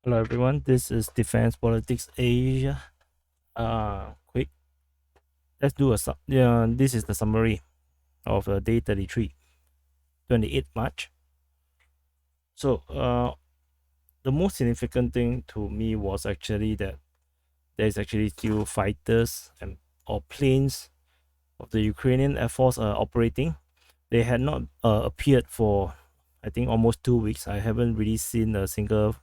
Hello everyone, this is Defense Politics Asia. Quick, let's do a this is the summary of day 33, 28 March. So the most significant thing to me was actually that there's actually still fighters and or planes of the Ukrainian Air Force operating. They had not appeared for I think almost 2 weeks. I haven't really seen a single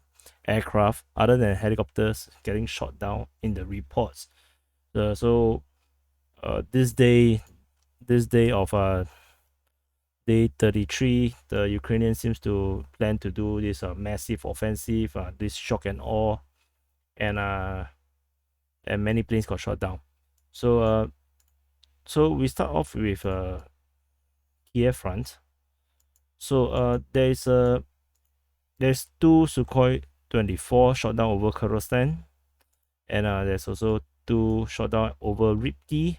aircraft other than helicopters getting shot down in the reports. So this day of day 33, the Ukrainian seems to plan to do this massive offensive, this shock and awe, and many planes got shot down. So we start off with Kyiv Front. So there's two Sukhoi 24 shot down over Kyrgyzstan, and there's also two shot down over Ripty,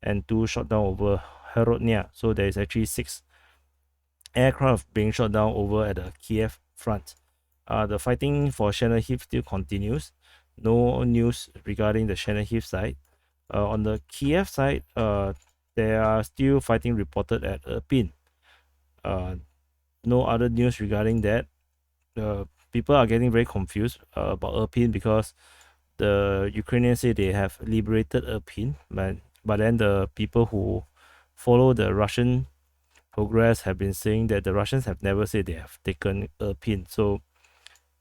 and two shot down over Herodnia. So there is actually 6 aircraft being shot down over at the Kyiv Front. The fighting for Chernihiv still continues. No news regarding the Chernihiv side. On the Kyiv side, there are still fighting reported at Irpin. No other news regarding that. People are getting very confused about Irpin because the Ukrainians say they have liberated Irpin, but then the people who follow the Russian progress have been saying that the Russians have never said they have taken Irpin. So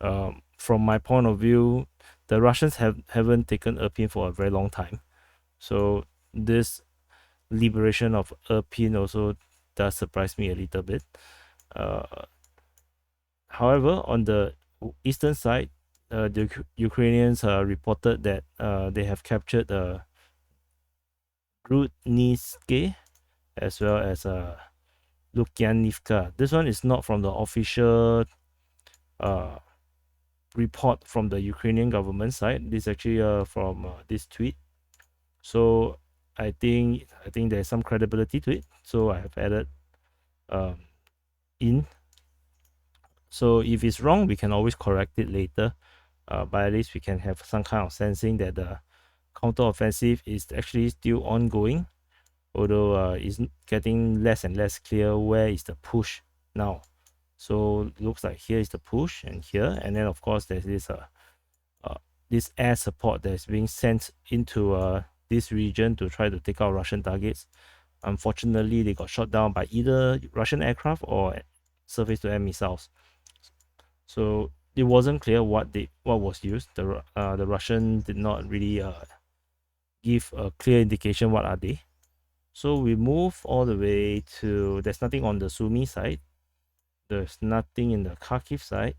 from my point of view, the Russians haven't taken Irpin for a very long time. So this liberation of Irpin also does surprise me a little bit. However, on the eastern side, the Ukrainians reported that they have captured Grudnitske as well as Lukyanivka. This one is not from the official report from the Ukrainian government side. This is actually from this tweet. So I think there's some credibility to it. So I have added in. So if it's wrong, we can always correct it later. But at least we can have some kind of sensing that the counteroffensive is actually still ongoing, although it's getting less and less clear where is the push now. So looks like here is the push and here, and then of course there's this air support that's being sent into this region to try to take out Russian targets. Unfortunately, they got shot down by either Russian aircraft or surface-to-air missiles. So it wasn't clear what was used. The Russian did not really give a clear indication what are they. So we move all the way to, there's nothing on the Sumy side. There's nothing in the Kharkiv side.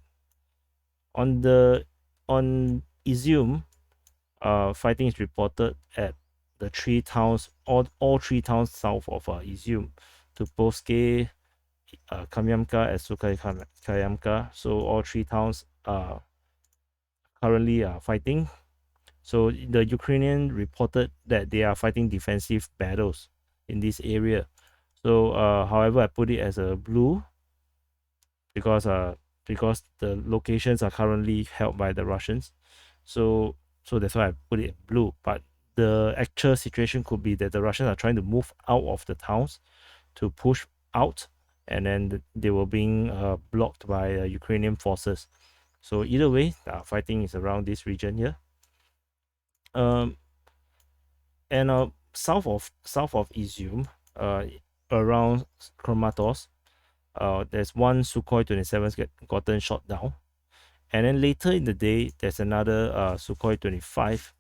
On Izyum, fighting is reported at the 3 towns, all 3 towns south of Izyum, Tupovske, Kamyamka, and Sukhoi-Kayamka. So all 3 towns are currently fighting. So the Ukrainian reported that they are fighting defensive battles in this area. So however, I put it as a blue because the locations are currently held by the Russians. So that's why I put it in blue. But the actual situation could be that the Russians are trying to move out of the towns to push out, and then they were being blocked by Ukrainian forces. So either way, fighting is around this region here. And south of Izyum, around Kramatorsk, there's one Sukhoi 27 gotten shot down, and then later in the day there's another Sukhoi 25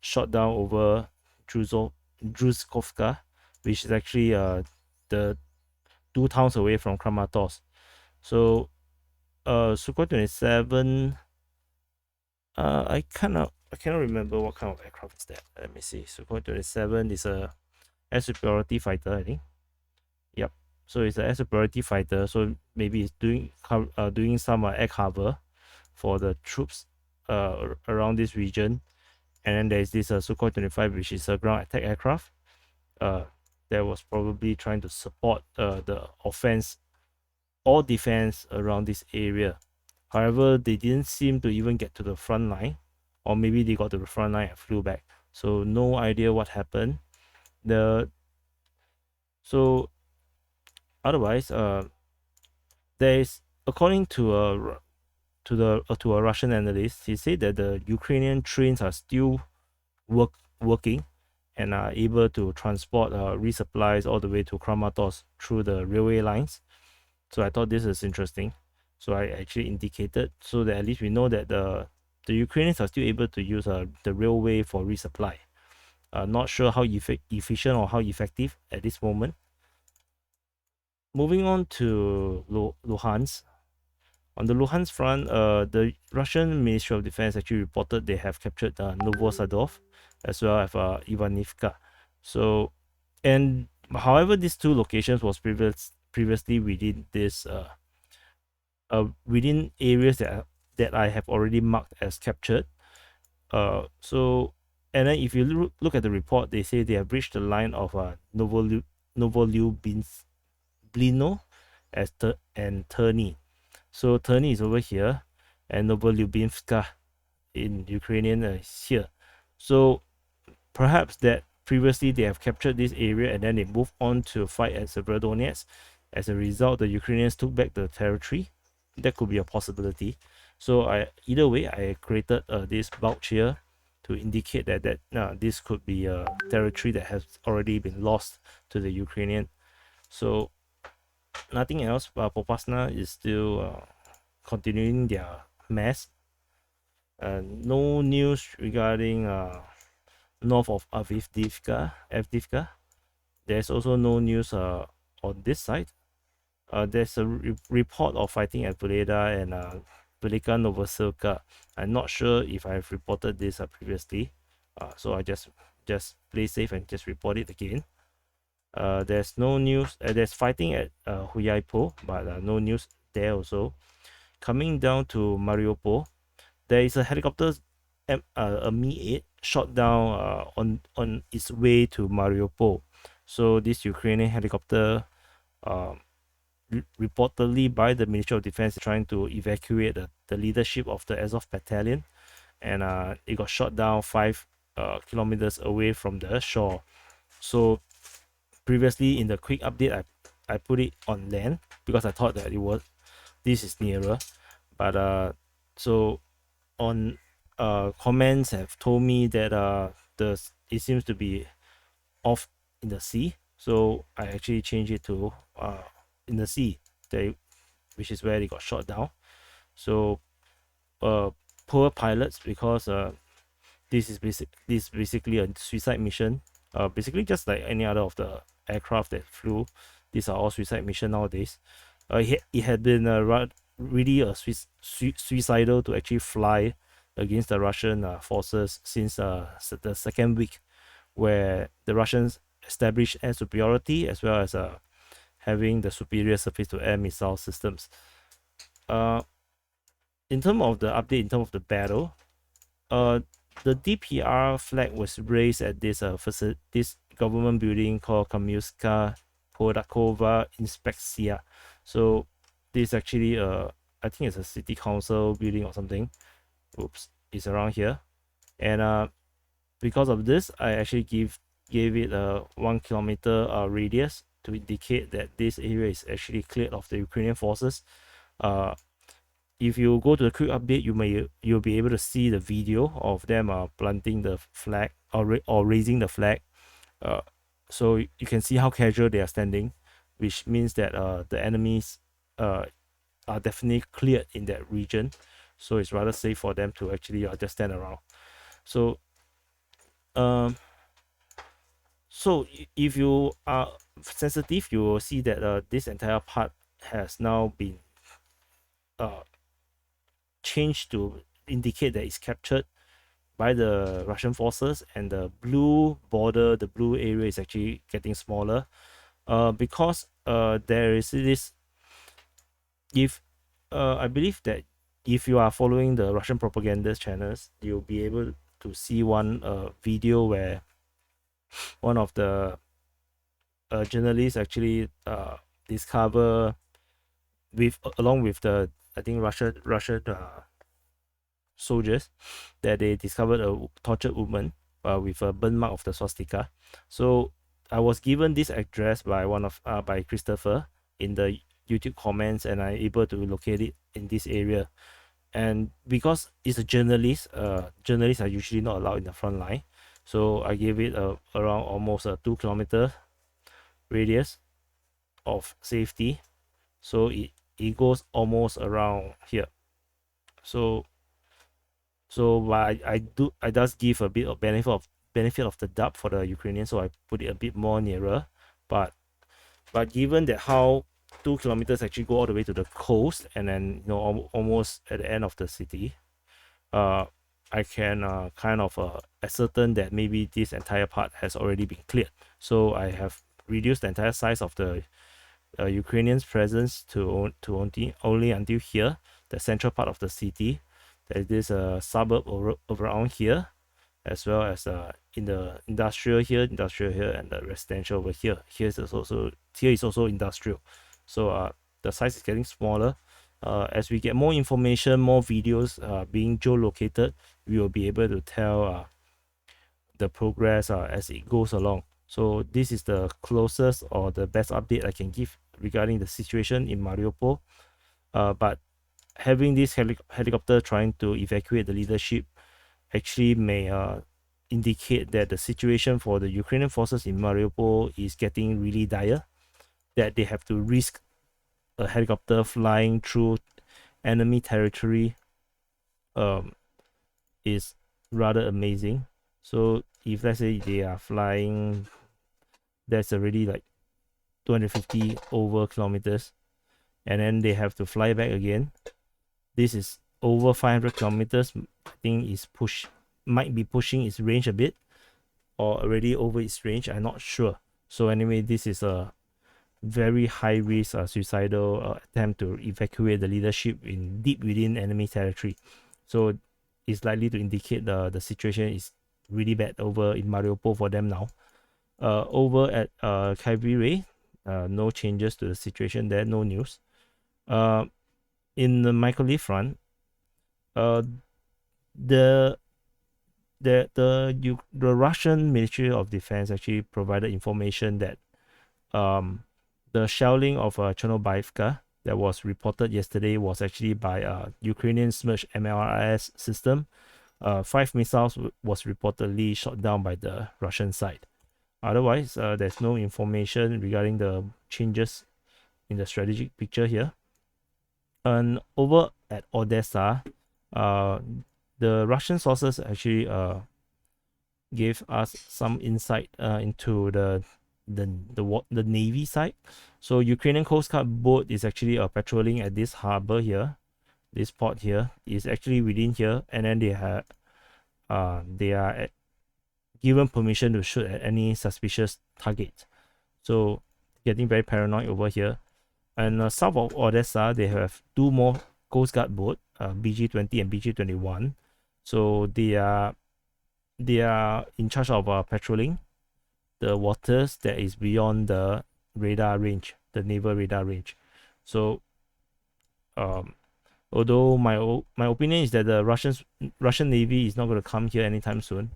shot down over Druzhkovka, which is actually the 2 towns away from Kramatorsk. So Sukhoi 27, I cannot remember what kind of aircraft is that. Let me see. Sukhoi 27 is a air superiority fighter, I think. Yep. So it's an air superiority fighter. So maybe it's doing some air cover for the troops around this region. And then there's this Sukhoi 25, which is a ground attack aircraft that was probably trying to support the offense or defense around this area. However, they didn't seem to even get to the front line, or maybe they got to the front line and flew back. So no idea what happened. So otherwise, there is, according to a Russian analyst, he said that the Ukrainian trains are still working and are able to transport resupplies all the way to Kramatorsk through the railway lines. So I thought this is interesting. So I actually indicated so that at least we know that the Ukrainians are still able to use the railway for resupply. Not sure how efficient or how effective at this moment. Moving on to Luhansk. On the Luhansk front, the Russian Ministry of Defense actually reported they have captured Novosadov as well as Ivanivka. So, and however, these two locations was previously within this within areas that I have already marked as captured. So, and then if you look at the report, they say they have reached the line of Novolyubinsk-Blino and Terny. So Terny is over here, and Novolyubinska in Ukrainian is here. So perhaps that previously they have captured this area and then they moved on to fight at Severodonetsk. As a result, the Ukrainians took back the territory. That could be a possibility. So either way, I created this bulge here to indicate that this could be a territory that has already been lost to the Ukrainian. So nothing else, but Popasna is still continuing their mess. No news regarding north of Avdiivka. There's also no news on this side. There's a report of fighting at Vuleda and Velika Novosilka. I'm not sure if I've reported this previously, so I just play safe and just report it again. There's no news. There's fighting at Huyaipo, but no news there also. Coming down to Mariupol, there is a helicopter, a Mi-8, shot down on its way to Mariupol. So this Ukrainian helicopter, reportedly by the Ministry of Defense, is trying to evacuate the leadership of the Azov battalion, and it got shot down 5 kilometers away from the shore. So previously in the quick update, I put it on land because I thought that this is nearer, but so on comments have told me that it seems to be off in the sea, so I actually changed it to in the sea, which is where they got shot down. So poor pilots, because this is basically a suicide mission, basically just like any other of the aircraft that flew. These are all suicide mission nowadays. It had been really suicidal to actually fly against the Russian forces since the second week, where the Russians established air superiority as well as having the superior surface-to-air missile systems. In terms of the update, in terms of the battle, the DPR flag was raised at this government building called Kamyuska Podakova Inspekcja. So this is actually I think it's a city council building or something. Oops, it's around here. And because of this, I actually gave it a 1 kilometer radius to indicate that this area is actually cleared of the Ukrainian forces. If you go to the quick update, you'll be able to see the video of them planting the flag or raising the flag. So you can see how casual they are standing, which means that the enemies are definitely cleared in that region. So it's rather safe for them to actually just stand around. So so if you are sensitive, you will see that this entire part has now been changed to indicate that it's captured by the Russian forces, and the blue border, the blue area, is actually getting smaller because there is this, if I believe that if you are following the Russian propaganda channels, you'll be able to see one video where one of the journalists actually discover along with the I think Russian soldiers, that they discovered a tortured woman with a burn mark of the swastika. So I was given this address by by Christopher in the YouTube comments, and I'm able to locate it in this area. And because it's a journalist, journalists are usually not allowed in the front line, so I gave it around almost a 2 kilometer radius of safety. So it goes almost around here. So I does give a bit of benefit of the doubt for the Ukrainians, so I put it a bit more nearer. But given that how 2 kilometers actually go all the way to the coast, and then almost at the end of the city, I can kind of ascertain that maybe this entire part has already been cleared. So I have reduced the entire size of the Ukrainians' presence to only until here, the central part of the city. There's this suburb around here, as well as in the industrial here, and the residential over here. Here is also industrial. So the size is getting smaller. As we get more information, more videos being geolocated, we will be able to tell the progress as it goes along. So this is the closest or the best update I can give regarding the situation in Mariupol. But having this helicopter trying to evacuate the leadership actually may indicate that the situation for the Ukrainian forces in Mariupol is getting really dire, that they have to risk a helicopter flying through enemy territory is rather amazing. So if let's say they are flying, that's already like 250 over kilometers, and then they have to fly back again. This is over 500 kilometers. I think might be pushing its range a bit, or already over its range. I'm not sure. So anyway, this is a very high risk suicidal attempt to evacuate the leadership deep within enemy territory. So it's likely to indicate the situation is really bad over in Mariupol for them now. Over at Kyiv, no changes to the situation there, no news. In the Mykolaiv front, the Russian Ministry of Defense actually provided information that the shelling of Chernobylivka that was reported yesterday was actually by a Ukrainian Smerch MLRS system. 5 missiles was reportedly shot down by the Russian side. Otherwise, there's no information regarding the changes in the strategic picture here. And over at Odessa, the Russian sources actually gave us some insight into the Navy side. So Ukrainian Coast Guard boat is actually patrolling at this harbor here. This port here is actually within here, and then they are given permission to shoot at any suspicious target. So getting very paranoid over here. And south of Odessa, they have 2 more Coast Guard boats, BG-20 and BG-21. So they are in charge of patrolling the waters that is beyond the radar range, the naval radar range. So although my opinion is that the Russian Navy is not going to come here anytime soon,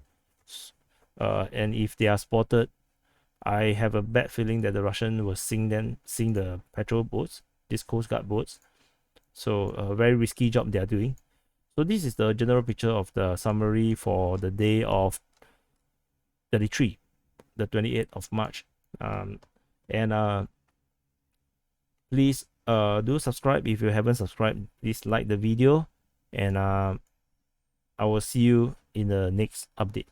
and if they are spotted, I have a bad feeling that the Russian will sink the patrol boats, these Coast Guard boats. So a very risky job they are doing. So this is the general picture of the summary for the day of 33, the 28th of March. Please do subscribe if you haven't subscribed. Please like the video, and I will see you in the next update.